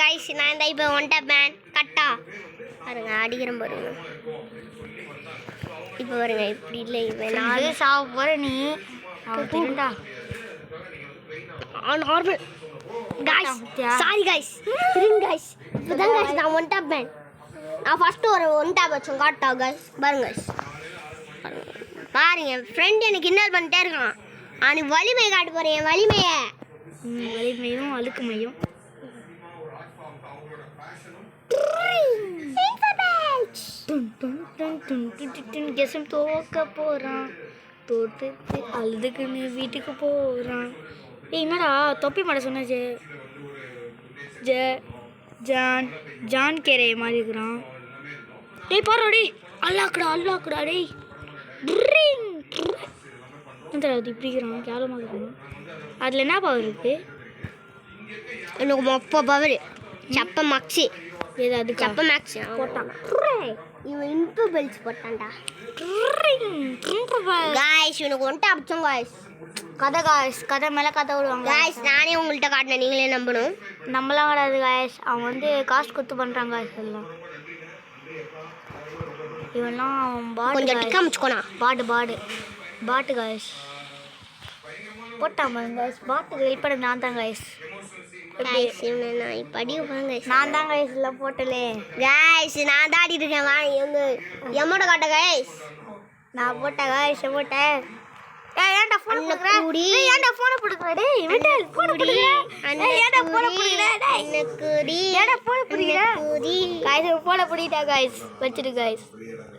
guys நான் இந்த இப்போ ஒன் டாப் மேன் கட்டா பாருங்க அடிக்கிறேன் பாருங்க இப்போ பாருங்க இப்படி இல்லை இவன் நாலு சாவ போற நீ திருண்டா நார்மல் गाइस சாரி गाइस திருங்க गाइस இப்போதான் गाइस நான் ஒன் டாப் மேன் நான் ஃபர்ஸ்ட் ஒரு ஒன் டாப் வச்சேன் காட்டா गाइस பாருங்க गाइस பாருங்க ஃப்ரெண்ட் எனக்கு இன்னல் பண்ணிட்டே இருக்கான் ஆனி வலிமை காட்ட போறேன் என் வலிமையை வலிமையும் அழுக்குமையும் கெசம் தோக்க போறான் தோத்து அழுதுக்குன்னு வீட்டுக்கு போறான் என்னடா தொப்பி மாட சொன்னாச்சு ஜான் ஜான் கேரே மாதிரி இருக்கிறான் டேய் பாருடி அல்லாக்குடா டேய் அது இப்படிக்கிறான் கேவலமாக இருக்கும் அதில் என்ன பவர் இருக்கு எனக்கு மொப்ப பவர் சப்ப மக்ஸி ஏதாவது சப்ப மேக்ஸ் போட்டான் இவன் இன்பு பெல்ஸ் போட்டான்டா गाइस இவனுக்கு ஒன் டாப் வச்சோம் गाइस கதை மேலே கதை விடுவாங்க गाइस நானே உங்கள்கிட்ட காட்டினேன் நீங்களே நம்பணும் நம்மளாம் கிடையாது गाइस அவன் வந்து காசு கொடுத்து பண்ணுறாங்க गाइस எல்லாம் இவெல்லாம் பாட்டு கொஞ்சம் டிக்கா முச்சுக்கோனா பாட்டு गाइस போட்டாமா गाइस பாட்டுக்கு ஹெல்ப் பண்ண நான் தான் गाइस गाइस இவனை நான் இப்ப அடிக்க போறேன் गाइस நான் தான் गाइस இல்ல போட்டலே गाइस நான் தான் ஆடிட்டு இருக்கேன் வா இவங்க எம்மோட காட்ட गाइस நான் போட்டேன் गाइस போட்டேன் ஏன்டா ஃபோன் குடுக்குற ஏன்டா ஃபோன் குடுக்குற டேய் இவன்டா ஃபோன் குடுக்குற ஏன்டா ஃபோன் குடுக்குற டேய் எனக்கு டி ஏன்டா ஃபோன் குடுக்குற गाइस ஃபோன் புடிடா गाइस வச்சிரு गाइस